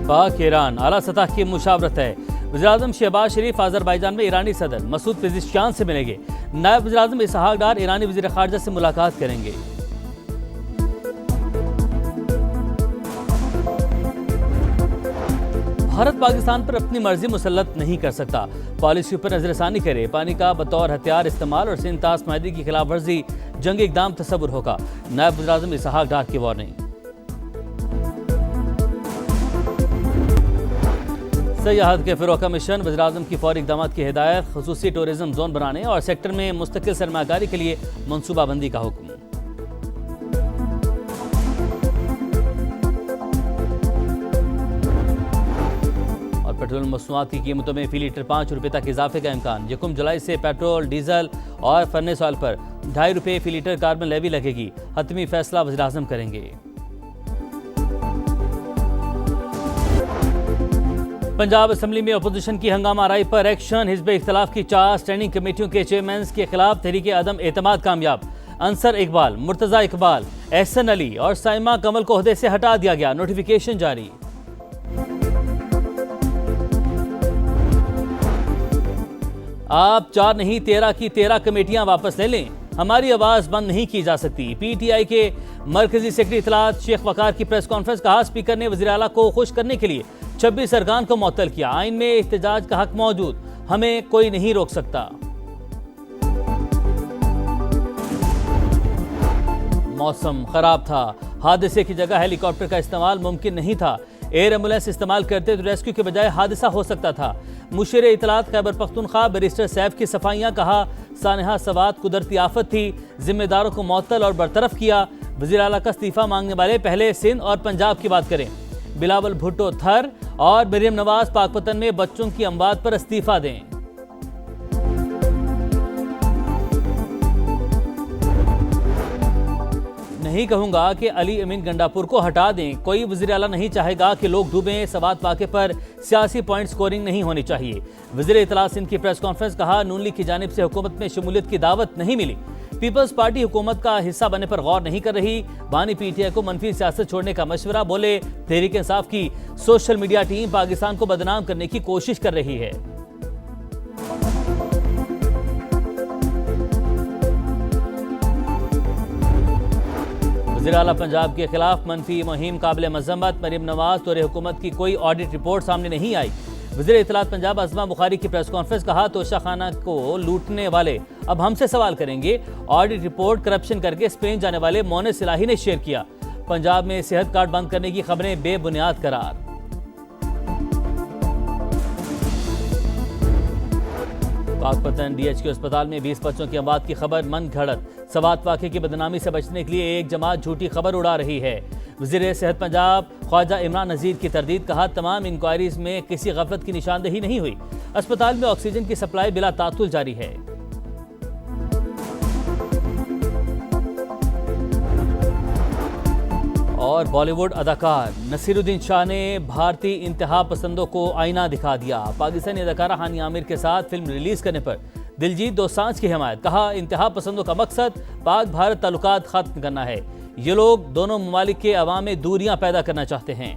पाक ईरान आला सतह की मुशावरत है। वज़ीर-ए-आज़म शहबाज शरीफ अज़रबैजान में ईरानी सदर मसूद पेज़ेश्कियान से मिलेंगे। नायब वज़ीर-ए-आज़म इसहाक डार ईरानी वज़ीर ख़ारजा से मुलाकात करेंगे। भारत पाकिस्तान पर अपनी मर्जी मुसल्लत नहीं कर सकता, पॉलिसी पर नजरसानी करे, पानी का बतौर हथियार इस्तेमाल और सिंतास माहदी की खिलाफ वर्जी जंग इक़दाम तसव्वुर होगा। नायब वज़ीर-ए-आज़म इसहाक डार की वार्निंग। सयाहत के फ़रोग़ का मिशन, वज़ीर-ए-आज़म की फौरी इक़दामात की हिदायत, ख़ुसूसी टूरिज़्म जोन बनाने और सेक्टर में मुस्तकिल सरमायाकारी के लिए मनसूबाबंदी का हुक्म। पेट्रोल मसनूआत की कीमतों में फी लीटर 5 रुपये तक इजाफे का इम्कान। 1 जुलाई से पेट्रोल, डीजल और फर्नेस ऑयल पर 2.5 रुपये फी लीटर कार्बन लेवी लगेगी। हतमी फैसला वज़ीर-ए-आज़म करेंगे। पंजाब असम्बली में अपोजिशन की हंगामा आराई पर एक्शन। हिज़्ब इख्तिलाफ की 4 स्टैंडिंग कमेटियों के चेयरमैन के खिलाफ तहरीक अदम एतमाद कामयाब। अंसर इकबाल, मुर्तज़ा इकबाल, एहसन अली और साइमा कमल को ओहदे से हटा दिया गया। नोटिफिकेशन जारी। आप 4 नहीं 13 की 13 कमेटियां वापस ले लें, हमारी आवाज बंद नहीं की जा सकती। पीटीआई के मरकजी सेक्रेटरी इत्तलात शेख वकार की प्रेस कॉन्फ्रेंस। कहा, स्पीकर ने वज़ीर आला को खुश करने के लिए 26 अरकान को मुअत्तल किया। आइन में एहतजाज का हक मौजूद, हमें कोई नहीं रोक सकता। मौसम खराब था, हादसे की जगह हेलीकॉप्टर का इस्तेमाल मुमकिन नहीं था। एयर एम्बुलेंस इस्तेमाल करते तो रेस्क्यू के बजाय हादसा हो सकता था। मुशीर इत्तलात खैबर पख्तूनख्वा बैरिस्टर सैफ की सफाइयां। कहा, सानहा सवात कुदरती आफत थी, जिम्मेदारों को मुअत्तल और बरतरफ किया। वज़ीर आला का इस्तीफा मांगने वाले पहले सिंध और पंजाब की बात करें। बिलावल भुट्टो थर और मरियम नवाज पाकपतन में बच्चों की अमवात पर इस्तीफा दें। नहीं कहूंगा कि अली अमीन गंडापुर को हटा दें। कोई वज़ीर आला नहीं चाहेगा कि लोग डूबें। सवात वाक़े पर सियासी पॉइंट स्कोरिंग नहीं होनी चाहिए। वज़ीर इत्तलात सिंध की प्रेस कॉन्फ्रेंस। कहा, नून लीग की जानिब से हुकूमत में शमूलियत की दावत नहीं मिली। पीपल्स पार्टी हुकूमत का हिस्सा बनने पर गौर नहीं कर रही। बानी पीटीआई को मनफी सियासत छोड़ने का मशवरा। बोले, तहरीक इंसाफ की सोशल मीडिया टीम पाकिस्तान को बदनाम करने की कोशिश कर रही है। वज़ीर आला पंजाब के खिलाफ मनफी मुहिम काबिल मज़म्मत। मरियम नवाज दौरे हुकूमत की कोई ऑडिट रिपोर्ट सामने नहीं आई। वज़ीर इत्तलात पंजाब अज़मा बुखारी की प्रेस कॉन्फ्रेंस। कहा, तोशा खाना को लूटने वाले अब हमसे सवाल करेंगे। ऑडिट रिपोर्ट करप्शन करके स्पेन जाने वाले मोने सिलाही ने शेयर किया। पंजाब में सेहत कार्ड बंद करने की खबरें बेबुनियाद करार। पाकपतन डीएचक्यू अस्पताल में 20 बच्चों की अमवात की खबर मन घड़त। सवात वाक़े की बदनामी से बचने के लिए एक जमात झूठी खबर उड़ा रही है। वज़ीर सेहत पंजाब ख्वाजा इमरान नज़ीर की तरदीद। कहा, तमाम इंक्वायरीज में किसी गफलत की निशानदेही नहीं हुई। अस्पताल में ऑक्सीजन की सप्लाई बिला तातुल जारी है। और बॉलीवुड अदाकार नसीरुद्दीन शाह ने भारतीय इंतहा पसंदों को आईना दिखा दिया। पाकिस्तानी अदाकारा हानी आमिर के साथ फिल्म रिलीज करने पर दिलजीत दोसांझ की हिमायत। कहा, इंतहा पसंदों का मकसद पाक भारत ताल्लुकात खत्म करना है। ये लोग दोनों ममालिक के अवाम में दूरियां पैदा करना चाहते हैं।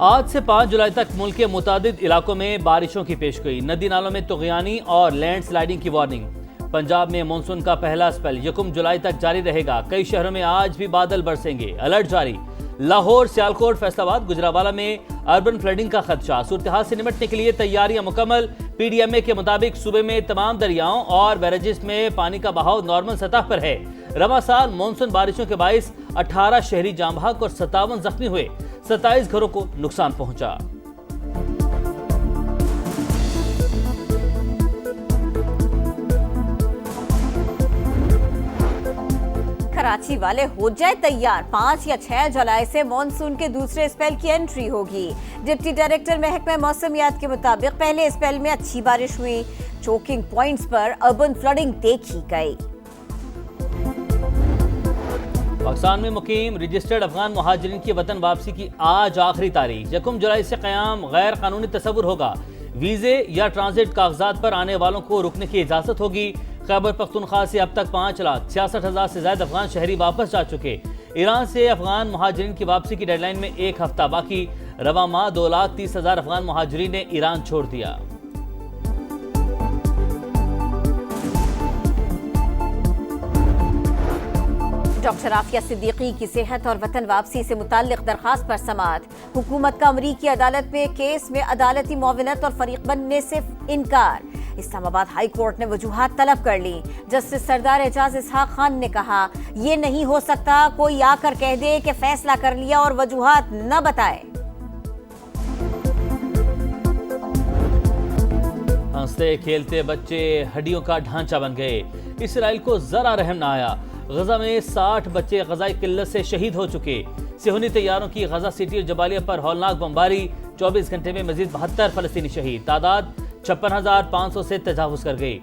आज से 5 जुलाई तक मुल्क के मुतादिद इलाकों में बारिशों की पेशगोई। नदी नालों में तुग़यानी और लैंड स्लाइडिंग की वार्निंग। पंजाब में मानसून का पहला स्पेल 1 जुलाई तक जारी रहेगा। कई शहरों में आज भी बादल बरसेंगे। अलर्ट जारी। लाहौर, सियालकोट, फैसलाबाद, गुजरावाला में अर्बन फ्लडिंग का खदशा। सूरत-ए-हाल से निपटने के लिए तैयारियां मुकम्मल। पीडीएमए के मुताबिक सूबे में तमाम दरियाओं और बैरेजेस में पानी का बहाव नॉर्मल सतह पर है। रवा साल मानसून बारिशों के बाइस 18 शहरी जाम बहक और 57 जख्मी हुए। 27 घरों को नुकसान पहुंचा। कराची वाले हो जाए तैयार, 5 या 6 जुलाई से मॉनसून के दूसरे स्पेल की एंट्री होगी। डिप्टी डायरेक्टर महकमा मौसमियात के मुताबिक पहले स्पेल में अच्छी बारिश हुई। चोकिंग पॉइंट्स पर अर्बन फ्लडिंग देखी गई। पाकिस्तान में मुकीम रजिस्टर्ड अफगान मुहाजिरीन की वतन वापसी की आज आखिरी तारीख। 1 जुलाई से क़याम गैर कानूनी तसव्वुर होगा। वीजे या ट्रांजिट कागजात पर आने वालों को रुकने की इजाजत होगी। खैबर पख्तूनख्वा से अब तक 5,66,000 से ज्यादा अफगान शहरी वापस जा चुके। ईरान से अफगान महाजरीन की वापसी की डेडलाइन में एक हफ्ता बाकी। रवा माह 2,30,000 अफगान महाजरीन ने ईरान छोड़ दिया। डॉक्टर आफिया सिद्दीकी की सेहत और वतन वापसी से मुताल्लिक दरखास्त पर समाअत। हुकूमत का अमरीकी अदालत में केस में अदालती मुआवनत और फरीक बनने से इनकार। इस्लामाबाद हाई कोर्ट ने वजूहात तलब कर ली। जस्टिस सरदार एजाज इसहाक खान ने कहा, ये नहीं हो सकता कोई आकर कह दे कि फैसला कर लिया और वजूहात न बताए। हंसते खेलते बच्चे हड्डियों का ढांचा बन गए। इसराइल को जरा रहम न आया। गजा में 60 बच्चे गजाई किल्लत से शहीद हो चुके। सेहूनी तैयारों की गजा सिटी और जबालिया पर हौलनाक बमबारी। 24 घंटे में मजीद 72 फलस्तीनी शहीद। तादाद 56,500 से तजावुज कर गई।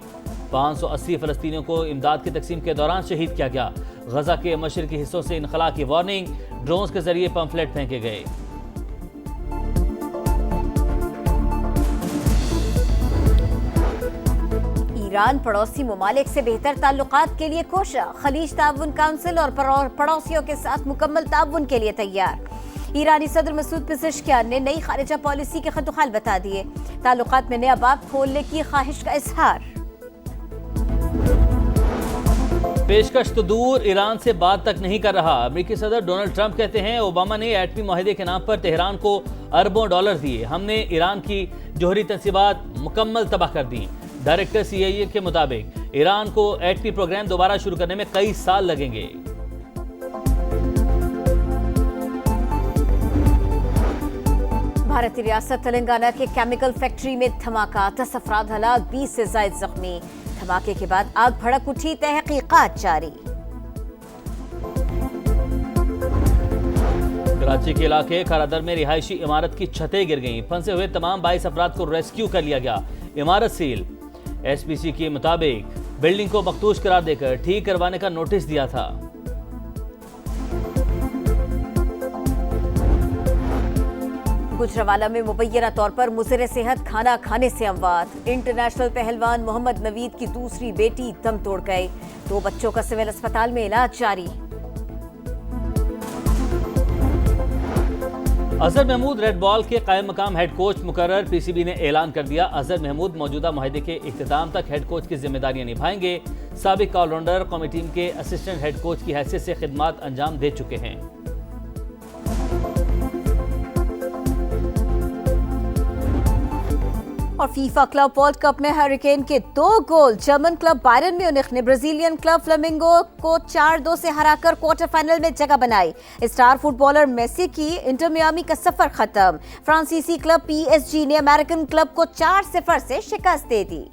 580 फलस्तीनियों को इमदाद की तकसीम के दौरान शहीद किया गया। गजा के मशरकी हिस्सों से इनखला की वार्निंग। ड्रोन्स के जरिए पंफलेट फेंके गए। ईरान पड़ोसी ममालिक से बेहतर ताल्लुकात के लिए कोशा। खलीज ताउन काउंसिल और पड़ोसियों के साथ मुकम्मल ताउन के लिए तैयार। ईरानी सदर मसूद पेज़ेश्कियान ने नई खारिजा पॉलिसी के खतुखाल बता दिए। ताल्लुकात में नया बाब खोलने की ख्वाहिश का इजहार। पेशकश तो दूर, ईरान से बात तक नहीं कर रहा। अमेरिकी सदर डोनाल्ड ट्रंप कहते हैं, ओबामा ने एटमी माहिदे के नाम पर तेहरान को अरबों डॉलर दिए। हमने ईरान की जोहरी तंसीबात मुकम्मल तबाह कर दी। डायरेक्टर CIA के मुताबिक ईरान को एटमी प्रोग्राम दोबारा शुरू करने में कई साल लगेंगे। भारतीय रियासत तेलंगाना के केमिकल फैक्ट्री में धमाका। 10 अफराद हलाक, 20 से ज्यादा जख्मी। धमाके के बाद आग भड़क उठी, तहकीकात जारी। कराची के इलाके खारादर में रिहायशी इमारत की छतें गिर गईं। फंसे हुए तमाम 22 अफराद को रेस्क्यू कर लिया गया। इमारत सील। SPC के मुताबिक बिल्डिंग को मखदूश करार देकर ठीक करवाने का नोटिस दिया था। गुजरावाला में मुबैना तौर पर मुज़र सेहत खाना खाने से अमवात। इंटरनेशनल पहलवान मोहम्मद नवीद की दूसरी बेटी दम तोड़ गए। 2 बच्चों का सिविल अस्पताल में इलाज जारी। अजहर महमूद रेड बॉल के कायम मकाम हेड कोच मुकर्रर। PCB ने ऐलान कर दिया, अजहर महमूद मौजूदा मुआहदे के इख्तिताम तक हेड कोच की जिम्मेदारियां निभाएंगे। साबिक ऑलराउंडर कौमी टीम के असिस्टेंट हेड कोच की हैसियत से खिदमात अंजाम दे चुके हैं। और फीफा क्लब वर्ल्ड कप में हरिकेन के 2 गोल। जर्मन क्लब बायरन म्यूनिख ने ब्राजीलियन क्लब फ्लामिंगो को 4-2 से हराकर क्वार्टर फाइनल में जगह बनाई। स्टार फुटबॉलर मेसी की इंटर मियामी का सफर खत्म। फ्रांसीसी क्लब PSG ने अमेरिकन क्लब को 4-0 से शिकस्त दे दी।